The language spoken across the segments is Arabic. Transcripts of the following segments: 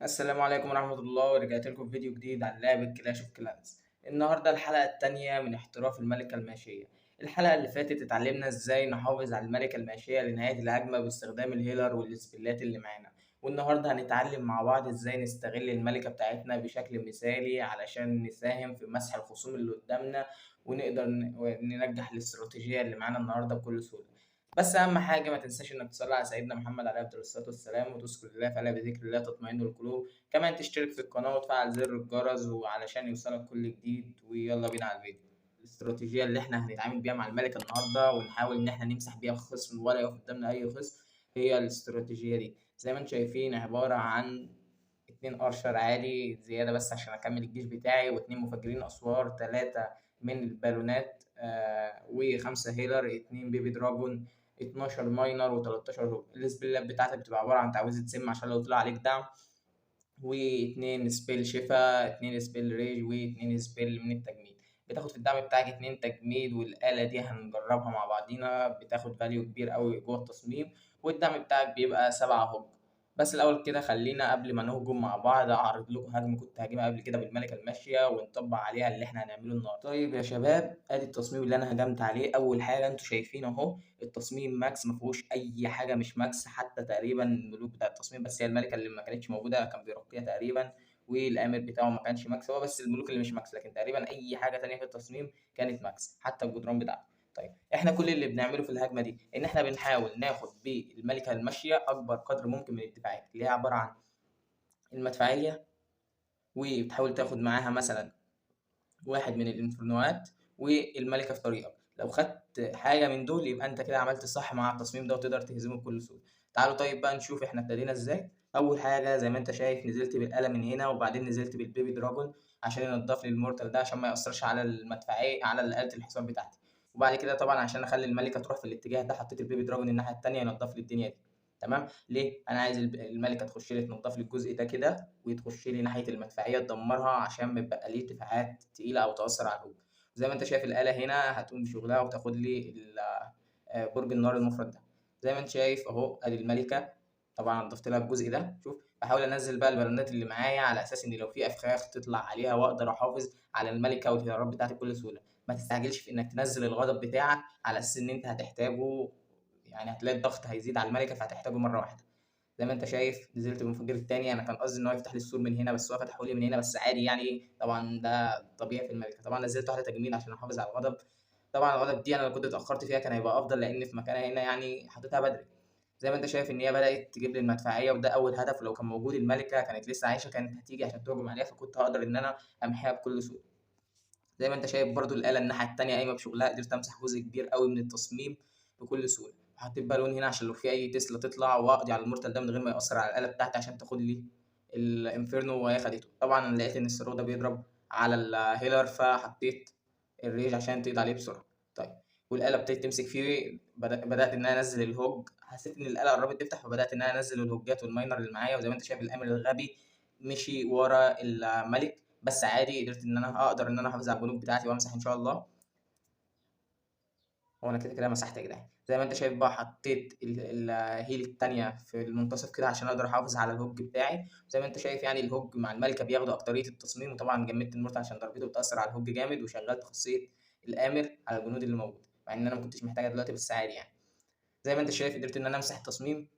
السلام عليكم ورحمة الله، ورجعت لكم فيديو جديد عن لعبة كلاش اوف كلانس. النهاردة الحلقة التانية من احتراف الملكة الماشية. الحلقة اللي فاتت اتعلمنا ازاي نحافظ على الملكة الماشية لنهاية الهجمة باستخدام الهيلر والسبلات اللي معانا. والنهاردة هنتعلم مع بعض ازاي نستغل الملكة بتاعتنا بشكل مثالي علشان نساهم في مسح الخصوم اللي قدامنا، ونقدر ننجح الاستراتيجية اللي معانا النهاردة بكل سهولة. بس اهم حاجه ما تنساش انك تصلي على سيدنا محمد عليه افضل الصلاه والسلام، وتذكر الله فلا بذكر الله تطمئن القلوب. كمان تشترك في القناه وتفعل زر الجرس وعلشان يوصلك كل جديد. ويلا بينا على الفيديو. الاستراتيجيه اللي احنا هنتعامل بيها مع الملكه النهارده ونحاول ان احنا نمسح بيها الخصم ولا يقف قدامنا اي خصم، هي الاستراتيجيه دي. زي ما انتم شايفين عباره عن 2 ارشر عادي زياده بس عشان اكمل الجيش بتاعي، واتنين مفجرين اسوار، 3 من البالونات، وخمسة هيلر، 2 بيبي دراجون، 12 ماينر و13 هوب. السبيلات بتاعتك بتبقى عبارة عن تعويذة سم عشان لو طلع عليك دعم، واتنين سبيل شفا، 2 سبيل ريج، واتنين سبيل من التجميد. بتاخد في الدعم بتاعك 2 تجميد، والآلة دي هنجربها مع بعضينا، بتاخد فاليو كبير قوي جوه التصميم. والدعم بتاعك بيبقى 7 هوب. بس الأول كده خلينا قبل ما نهجم مع بعض أعرض لكم هجمة كنت هاجمها قبل كده بالملكة الماشية ونطبق عليها اللي احنا هنعمله النهاردة. طيب يا شباب، ادي التصميم اللي انا هجمت عليه. اول حاجة انتوا شايفينه اهو، التصميم ماكس، ما فيهوش اي حاجه مش ماكس. حتى تقريبا الملوك بتاع التصميم بس هي الملكه اللي ما كانتش موجوده كان بيرقيها تقريبا، والامر بتاعه ما كانش ماكس. هو بس الملوك اللي مش ماكس، لكن تقريبا اي حاجه تانية في التصميم كانت ماكس، حتى الجدران بتاعته. طيب احنا كل اللي بنعمله في الهجمه دي ان احنا بنحاول ناخد بالملكه الماشيه اكبر قدر ممكن من الدفاعات، اللي هي عباره عن المدفعيه، وبتحاول تاخد معاها مثلا واحد من الانفرنوات، والملكه في طريقك. لو خدت حاجه من دول يبقى انت كده عملت صح مع التصميم ده وتقدر تهزمه بكل سهوله. تعالوا طيب بقى نشوف احنا ابتدينا ازاي. اول حاجه زي ما انت شايف نزلت بالقلم من هنا، وبعدين نزلت بالبيبي دراجون عشان ينضف لي المورتال ده عشان ما ياثرش على المدفعيه على آلة الحصان بتاعتي. وبعد كده طبعا عشان اخلي الملكه تروح في الاتجاه ده حطيت البيبي دراجون الناحيه التانيه ينضف لي الدنيا دي. تمام. ليه انا عايز الملكه تخش لي تنضف لي الجزء ده كده، وتخش لي ناحيه المدفعيه تدمرها عشان ما يبقاليش دفاعات تقيله او تاثر على الهجوم. زي ما انت شايف الآلة هنا هتقوم بشغلها وتاخد لي برج النار المفرد ده. زي ما انت شايف اهو ادي الملكة. طبعا ضفت لها الجزء ده. شوف بحاول انزل بقى البالونات اللي معايا على اساس ان لو في افخاخ تطلع عليها واقدر احافظ على الملكة والهيارات بتاعتي بكل سهولة. ما تستعجلش في انك تنزل الغضب بتاعك على اساس ان انت هتحتاجه، يعني هتلاقي الضغط هيزيد على الملكة فهتحتاجه مرة واحدة. زي ما انت شايف نزلت بالمنفجر التاني. انا كان قصدي ان هو يفتح لي السور من هنا بس هو فتحه لي من هنا، بس عادي يعني، طبعا ده طبيعي في الملكه. طبعا نزلت واحده تجميل عشان احافظ على الغضب. طبعا الغضب دي انا لو كنت اتاخرت فيها كان هيبقى افضل، لان في مكانها هنا يعني حطيتها بدري. زي ما انت شايف ان هي بدات تجيب لي المدفعيه، وده اول هدف. لو كان موجود الملكه كانت لسه عايشه كانت هتيجي عشان تهجم عليها، فكنت هقدر ان انا امحيها بكل سهوله. زي ما انت شايف برضو الاله الناحيه التانيه قايمه بشغلها، قدرت امسح جزء كبير قوي من التصميم بكل سهوله. حطيت بالون هنا عشان لو في اي تسلا تطلع واقضي على المورتال ده من غير ما ياثر على الاله بتاعتي عشان تاخد لي الانفيرنو، وهي خدته. طبعا لقيت ان السرو ده بيضرب على الهيلر فحطيت الريج عشان تقضي عليه بسرعه. طيب والاله ابتدت تمسك فيه، بدات ان انا انزل الهوج. حسيت ان الاله قربت تفتح فبدات ان انا انزل الهوجات والماينر اللي معايا. وزي ما انت شايف الامر الغبي مشي ورا الملك، بس عادي قدرت ان انا اقدر ان انا احافظ على البنوك بتاعتي وامسح ان شاء الله. هو انا كده كده مسحت يا جدعان. زي ما انت شايف بقى حطيت الهيل التانية في المنتصف كده عشان اقدر احافظ على الهوج بتاعي. زي ما انت شايف يعني الهوج مع الملكه بياخدوا اكتريه التصميم، وطبعا جمدت المورتا عشان ضربته بتاثر على الهوج جامد، وشغلت خاصيه الامر على الجنود اللي موجوده، مع ان انا ما كنتش محتاجها دلوقتي بس عادي يعني. زي ما انت شايف قدرت ان انا امسح التصميم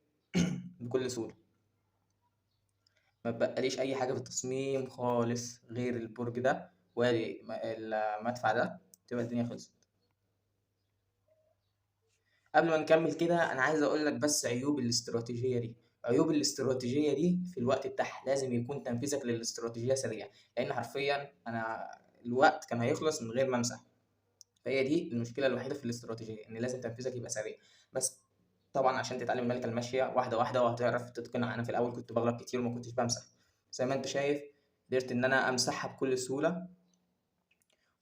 بكل سهوله. ما بقاليش اي حاجه في التصميم خالص غير البرج ده وادي المدفع ده، تبقى الدنيا خلصت. قبل ما نكمل كده انا عايز اقول لك بس عيوب الاستراتيجيه دي. عيوب الاستراتيجيه دي في الوقت بتاعها لازم يكون تنفيذك للاستراتيجيه سريع، لان حرفيا انا الوقت كان هيخلص من غير ما امسح. فهي دي المشكله الوحيده في الاستراتيجيه، ان لازم تنفيذك يبقى سريع. بس طبعا عشان تتعلم الملكه الماشيه واحده واحده وهتعرف تتقنها. انا في الاول كنت بغلط كتير وما كنتش بمسح. زي ما انت شايف قدرت ان انا امسحها بكل سهوله.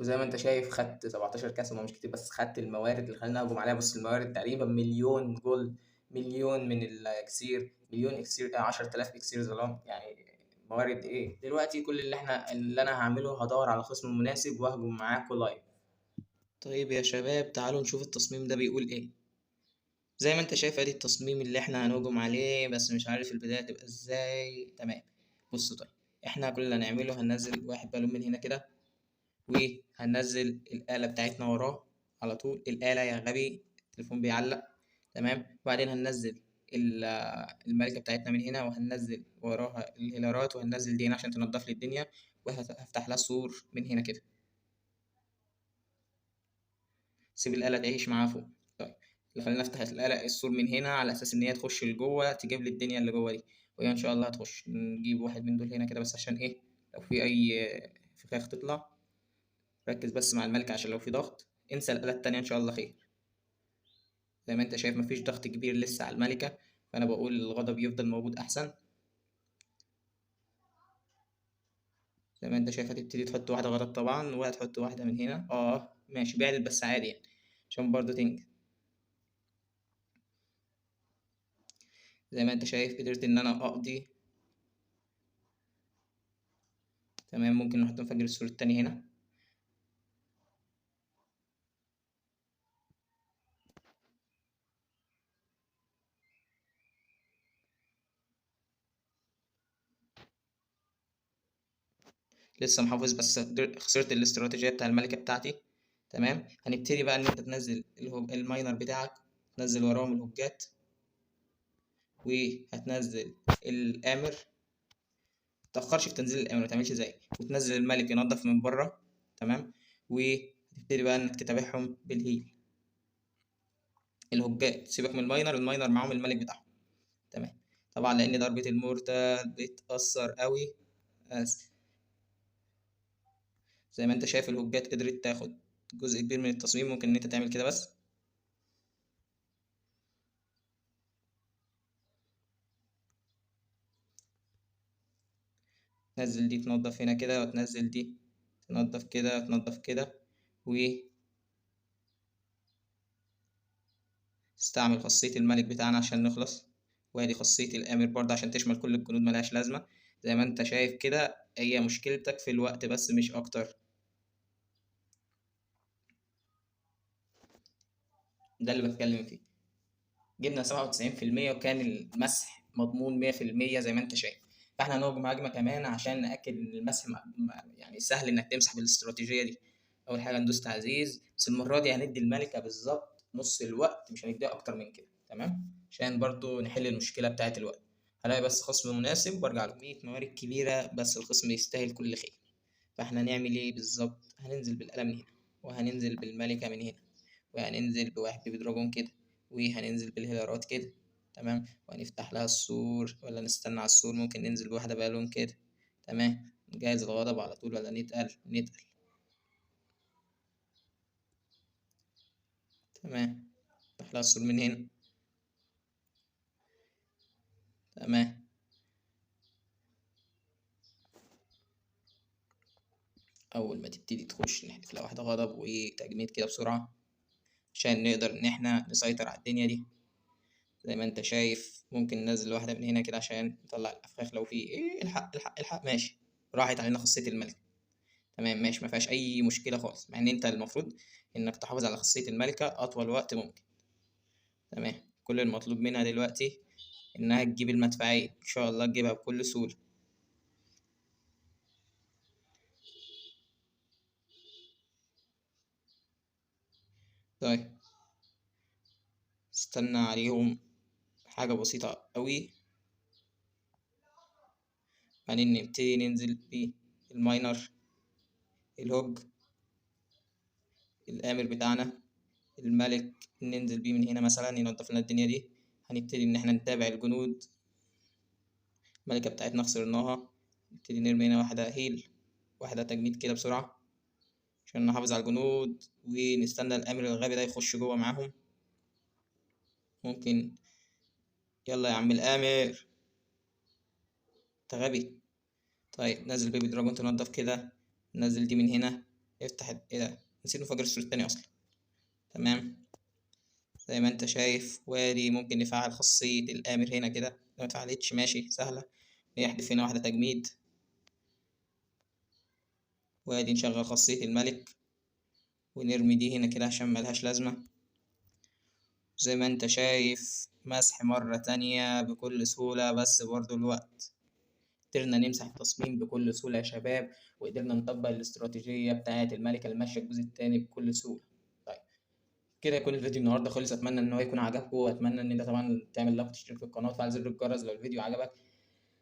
وزي ما انت شايف خدت 17 كاس، وما مش كتير بس خدت الموارد اللي خلينا نهجم عليها. بص الموارد تقريبا مليون جولد، مليون من الاكسير، مليون اكسير، 10000 اكسير ظلام يعني. موارد ايه دلوقتي؟ كل اللي انا هعمله هدور على خصم مناسب واهجم معاكوا لايف. طيب يا شباب تعالوا نشوف التصميم ده بيقول ايه. زي ما انت شايف ادي التصميم اللي احنا هنهجم عليه، بس مش عارف البداية تبقى ازاي. تمام. بص طيب، احنا كل اللي هنعمله هننزل واحد بالون من هنا كده، وهننزل الآلة بتاعتنا وراه على طول. الآلة يا غبي، التليفون بيعلق. تمام. وبعدين هننزل الملكة بتاعتنا من هنا، وهننزل وراها الهيلرات، وهننزل دي هنا عشان تنضف لي الدنيا، وهفتح لها سور من هنا كده. سيب الآلة تعيش معاها فوق. طيب، اللي خلينا نفتح الآلة السور من هنا على أساس إن هي تخش لجوه تجيب لي الدنيا اللي جوه دي، وهي إن شاء الله هتخش. نجيب واحد من دول هنا كده بس عشان إيه، لو في أي فخاخ تطلع. ركز بس مع الملكة عشان لو في ضغط انسى الآلة التانية إن شاء الله خير. زي ما أنت شايف مفيش ضغط كبير لسه على الملكة، فأنا بقول الغضب يفضل موجود أحسن. زي ما أنت شايف هتبتدي تحط واحدة غلط طبعا، وهتحط واحدة من هنا. ماشي بعدل بس عادي يعني، عشان برضه تنجز. زي ما أنت شايف قدرت إن أنا أقضي. تمام، ممكن نحط مفجر السور التاني هنا. لسه محافظ بس خسرت الاستراتيجية بتاع الملكة بتاعتي. تمام، هنبتدي بقى إن أنت تنزل الماينر بتاعك، تنزل وراهم الهوجات، وهتنزل الآمر. متتأخرش في تنزيل الآمر، متعملش زي وتنزل الملك ينضف من بره. تمام، وتبتدي بقى إنك تتابعهم بالهيل. الهوجات سيبك من الماينر معاهم الملك بتاعهم. تمام. طبعا لأن ضربة المورتال بتأثر قوي. بس زي ما انت شايف الهوجات قدرت تاخد جزء كبير من التصميم، ممكن ان انت تعمل كده بس. تنزل دي تنضف هنا كده، وتنزل دي تنضف كده وتنضف كده، واستعمل خاصية الملك بتاعنا عشان نخلص. وادي خاصية الآمر برضه عشان تشمل كل الجنود، ملهاش لازمة. زي ما انت شايف كده، هي مشكلتك في الوقت بس مش أكتر. ده اللي بتكلم فيه. جبنا 97% وكان المسح مضمون 100% زي ما انت شايف. فاحنا هنهجم هجمة كمان عشان نأكد ان المسح يعني سهل انك تمسح بالاستراتيجية دي. اول حاجة ندوس تعزيز، بس المرة دي هندي الملكة بالظبط نص الوقت، مش هنديها اكتر من كده. تمام، عشان برضو نحل المشكلة بتاعة الوقت. هلاقي بس خصم مناسب وارجع له. 100 موارد كبيرة بس الخصم يستاهل كل خير. فاحنا هنعمل ايه بالظبط؟ هننزل بالقلم من هنا، وهننزل بالملكة من هنا، وهننزل بواحد بيبي دراجون كده، وهننزل بالهيلارات كده. تمام، وهنفتح لها السور ولا نستنى على السور؟ ممكن ننزل بواحدة بالون كده. تمام، نجهز الغضب على طول ولا نتقل؟ نتقل. تمام، نفتح لها السور من هنا. تمام، أول ما تبتدي تخش نحذف لها واحدة غضب وتجميد كده بسرعة، عشان نقدر إن احنا نسيطر على الدنيا دي. زي ما انت شايف ممكن ننزل واحدة من هنا كده عشان نطلع الأفخاخ لو في ايه. الحق الحق الحق، ماشي. راحت علينا خاصية الملك. تمام ماشي، ما فيهاش اي مشكله خالص، مع ان انت المفروض انك تحافظ على خاصيه الملكه اطول وقت ممكن. تمام، كل المطلوب منها دلوقتي انها تجيب المدفعيه، ان شاء الله تجيبها بكل سهوله. طيب، استنى عليهم حاجه بسيطه قوي، بعدين نبتدي ننزل بالماينر، الهوج، الامر بتاعنا، الملك. ننزل بيه من هنا مثلا ينضف لنا الدنيا دي. هنبتدي ان احنا نتابع الجنود. الملكه بتاعتنا خسرناها، نبتدي نرمي هنا واحده هيل، واحده تجميد كده بسرعه عشان نحافظ على الجنود، ونستنى الأمر الغبي ده يخش جوه معاهم. ممكن. يلا يا عم الآمر، انت غبي. طيب نزل بيبي دراجون تنضف كده، نزل دي من هنا. افتح ايه ده، نسيت نفجر السور التاني أصلا. تمام، زي ما انت شايف. وادي ممكن نفعل خاصية الآمر هنا كده، لو مفعلتش ماشي سهلة. يحدف هنا واحدة تجميد، وادي نشغل خاصية الملك، ونرمي دي هنا كده عشان ملهاش لازمة. زي ما انت شايف مسح مرة تانية بكل سهولة، بس برضو الوقت قدرنا نمسح التصميم بكل سهولة يا شباب، وقدرنا نطبق الاستراتيجية بتاعة الملكة الماشية الجزء التاني بكل سهولة. طيب كده يكون الفيديو النهارده خلص، اتمنى ان هو يكون عجبكم، واتمنى ان انت طبعا تعمل لايك وتشترك في القناه وتفعل زر الجرس لو الفيديو عجبك.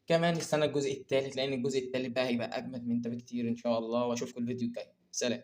كمان استنى الجزء التالت، لان الجزء التالت بقى هيبقى اجمد من ده بكتير ان شاء الله، واشوفكم الفيديو الجاي. سلام.